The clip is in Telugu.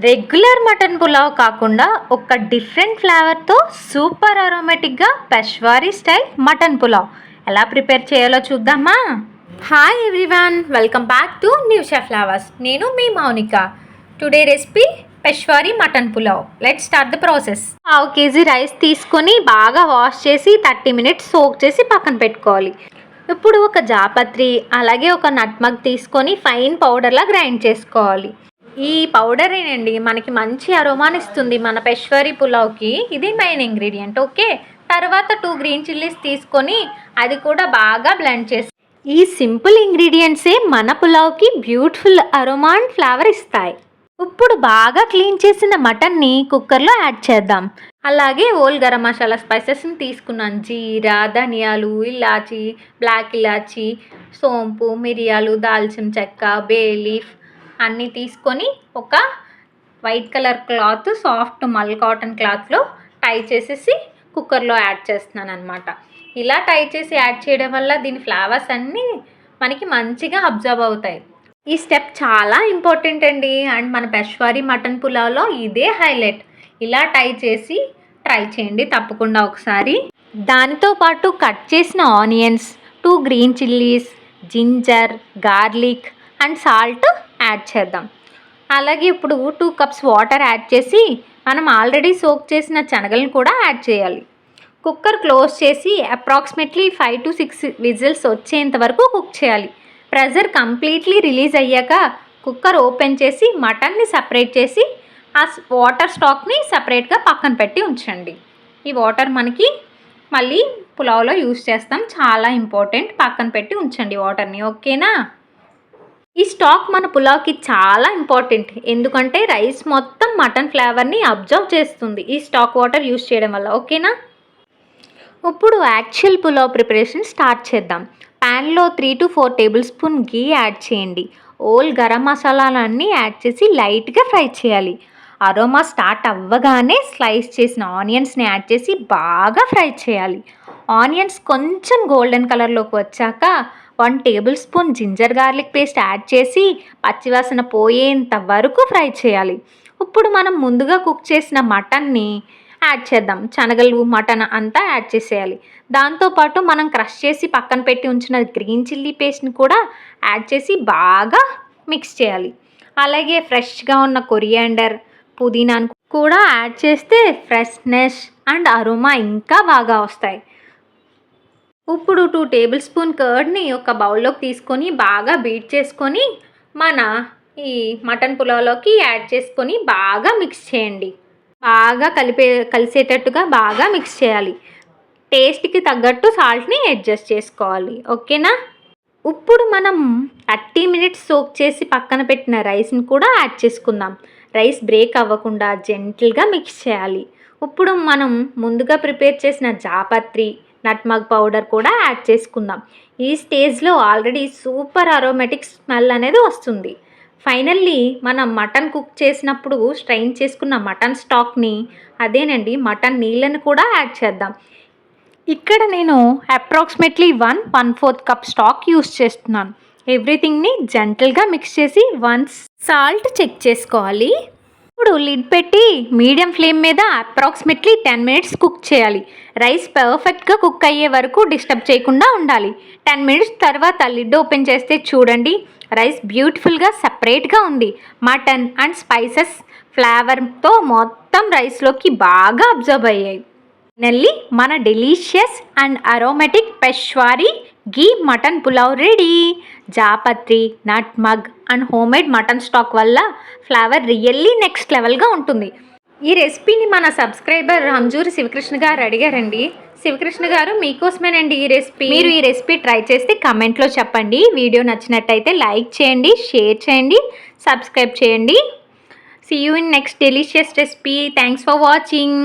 రెగ్యులర్ మటన్ పులావ్ కాకుండా ఒక డిఫరెంట్ ఫ్లేవర్తో సూపర్ అరోమేటిక్గా పెష్వారీ స్టైల్ మటన్ పులావ్ ఎలా ప్రిపేర్ చేయాలో చూద్దామా. Hi everyone, welcome back to Nusha flavours. నేను మీ Mounika. Today recipe Peshawari mutton pulao. Let's start the process. 1/2 kg rice తీసుకొని బాగా వాష్ చేసి 30 minutes సోక్ చేసి పక్కన పెట్టుకోవాలి. ఇప్పుడు ఒక జాపత్రి అలాగే ఒక నట్మగ్ తీసుకొని ఫైన్ పౌడర్లా గ్రైండ్ చేసుకోవాలి. ఈ పౌడర్ ఏనండి మనకి మంచి అరోమానిస్తుంది మన పెష్వారీ పులావ్కి. ఇది మెయిన్ ఇంగ్రీడియంట్. ఓకే, తర్వాత 2 గ్రీన్ చిల్లీస్ తీసుకొని అది కూడా బాగా బ్లెండ్ చేసి, ఈ సింపుల్ ఇంగ్రీడియంట్సే మన పులావ్కి బ్యూటిఫుల్ అరోమా అండ్ ఫ్లేవర్ ఇస్తాయి. ఇప్పుడు బాగా క్లీన్ చేసిన మటన్ని కుక్కర్లో యాడ్ చేద్దాం. అలాగే ఓల్ గరం మసాలా స్పైసెస్ని తీసుకున్నాను. జీరా, ధనియాలు, ఇలాచి, బ్లాక్ ఇలాచి, సోంపు, మిరియాలు, దాల్చిన చెక్క, బే లీఫ్ అన్నీ తీసుకొని ఒక వైట్ కలర్ క్లాత్, సాఫ్ట్ మల్ కాటన్ క్లాత్లో టై చేసేసి కుక్కర్లో యాడ్ చేస్తున్నాను అనమాట. ఇలా టై చేసి యాడ్ చేయడం వల్ల దీని ఫ్లేవర్స్ అన్నీ మనకి మంచిగా అబ్జర్వ్ అవుతాయి. ఈ స్టెప్ చాలా ఇంపార్టెంట్ అండి. అండ్ మన పెష్వారీ మటన్ పులావ్లో ఇదే హైలైట్. ఇలా టై చేసి ట్రై చేయండి తప్పకుండా ఒకసారి. దానితో పాటు కట్ చేసిన onions, 2 green chillies, ginger, garlic and salt add చేద్దాం. అలాగే ఇప్పుడు 2 cups వాటర్ యాడ్ చేసి మనం ఆల్రెడీ సోక్ చేసిన శనగలను కూడా యాడ్ చేయాలి. కుక్కర్ క్లోజ్ చేసి అప్రాక్సిమేట్లీ 5 to 6 విజిల్స్ వచ్చేంత వరకు కుక్ చేయాలి. ప్రెషర్ కంప్లీట్లీ రిలీజ్ అయ్యాక కుక్కర్ ఓపెన్ చేసి మటన్ని సపరేట్ చేసి ఆ వాటర్ స్టాక్ని సపరేట్గా పక్కన పెట్టి ఉంచండి. ఈ వాటర్ మనకి మళ్ళీ పులావ్లో యూస్ చేస్తాం, చాలా ఇంపార్టెంట్. పక్కన పెట్టి ఉంచండి వాటర్ని. ఓకేనా? ఈ స్టాక్ మన పులావ్కి చాలా ఇంపార్టెంట్, ఎందుకంటే రైస్ మొత్తం మటన్ ఫ్లేవర్ని అబ్జర్వ్ చేస్తుంది ఈ స్టాక్ వాటర్ యూస్ చేయడం వల్ల. ఓకేనా? ఇప్పుడు యాక్చువల్ పులావ్ ప్రిపరేషన్ స్టార్ట్ చేద్దాం. ప్యాన్లో 3 to 4 tablespoon గీ యాడ్ చేయండి. ఓల్ గరం మసాలాలన్నీ యాడ్ చేసి లైట్గా ఫ్రై చేయాలి. అరోమా స్టార్ట్ అవ్వగానే స్లైస్ చేసిన ఆనియన్స్ని యాడ్ చేసి బాగా ఫ్రై చేయాలి. ఆనియన్స్ కొంచెం గోల్డెన్ కలర్లోకి వచ్చాక 1 tablespoon ginger garlic paste add చేసి పచ్చివాసన పోయేంత వరకు ఫ్రై చేయాలి. ఇప్పుడు మనం ముందుగా కుక్ చేసిన మటన్ని యాడ్ చేద్దాం. శనగలు, మటన్ అంతా యాడ్ చేసేయాలి. దాంతోపాటు మనం క్రష్ చేసి పక్కన పెట్టి ఉంచిన గ్రీన్ చిల్లీ పేస్ట్ని కూడా యాడ్ చేసి బాగా మిక్స్ చేయాలి. అలాగే ఫ్రెష్గా ఉన్న కొరియాండర్, పుదీనాను కూడా యాడ్ చేస్తే ఫ్రెష్నెస్ అండ్ అరోమా ఇంకా బాగా వస్తాయి. ఇప్పుడు 2 tablespoon కర్డ్ని ఒక బౌల్లోకి తీసుకొని బాగా బీట్ చేసుకొని మన ఈ మటన్ పులావ్లోకి యాడ్ చేసుకొని బాగా మిక్స్ చేయండి. బాగా కలిసేటట్టుగా బాగా మిక్స్ చేయాలి. టేస్ట్కి తగ్గట్టు సాల్ట్ని అడ్జస్ట్ చేసుకోవాలి. ఓకేనా? ఇప్పుడు మనం 30 minutes సోక్ చేసి పక్కన పెట్టిన రైస్ని కూడా యాడ్ చేసుకుందాం. రైస్ బ్రేక్ అవ్వకుండా జెంటిల్గా మిక్స్ చేయాలి. ఇప్పుడు మనం ముందుగా ప్రిపేర్ చేసిన జాపత్రి, నట్మగ్ పౌడర్ కూడా యాడ్ చేసుకుందాం. ఈ స్టేజ్లో ఆల్రెడీ సూపర్ అరోమేటిక్ స్మెల్ అనేది వస్తుంది. ఫైనల్లీ మనం మటన్ కుక్ చేసినప్పుడు స్ట్రైన్ చేసుకున్న మటన్ స్టాక్ని, అదేనండి మటన్ నీళ్ళని కూడా యాడ్ చేద్దాం. ఇక్కడ నేను అప్రాక్సిమేట్లీ 1/4 cup స్టాక్ యూస్ చేస్తున్నాను. ఎవ్రీథింగ్ని జెంటల్గా మిక్స్ చేసి వన్స్ సాల్ట్ చెక్ చేసుకోవాలి. ఇప్పుడు లిడ్ పెట్టి మీడియం ఫ్లేమ్ మీద అప్రాక్సిమేట్లీ 10 minutes కుక్ చేయాలి. రైస్ పర్ఫెక్ట్గా కుక్ అయ్యే వరకు డిస్టర్బ్ చేయకుండా ఉండాలి. 10 minutes తర్వాత లిడ్ ఓపెన్ చేస్తే చూడండి, రైస్ బ్యూటిఫుల్గా సపరేట్గా ఉంది. మటన్ అండ్ స్పైసెస్ ఫ్లేవర్తో మొత్తం రైస్లోకి బాగా అబ్జర్వ్ అయ్యాయి. ఫైనల్లీ మన delicious and aromatic Peshawari ghee mutton pulao ready. జాపత్రి, nutmeg and homemade mutton stock వల్ల ఫ్లేవర్ రియల్లీ నెక్స్ట్ లెవెల్గా ఉంటుంది. ఈ రెసిపీని మన సబ్స్క్రైబర్ హంజూరి శివకృష్ణ గారు అడిగారండి. శివకృష్ణ గారు, మీకోసమేనండి ఈ రెసిపీ. మీరు ఈ రెసిపీ ట్రై చేస్తే కమెంట్లో చెప్పండి. వీడియో నచ్చినట్టయితే లైక్ చేయండి, షేర్ చేయండి, సబ్స్క్రైబ్ చేయండి. See you in next delicious recipe. Thanks for watching.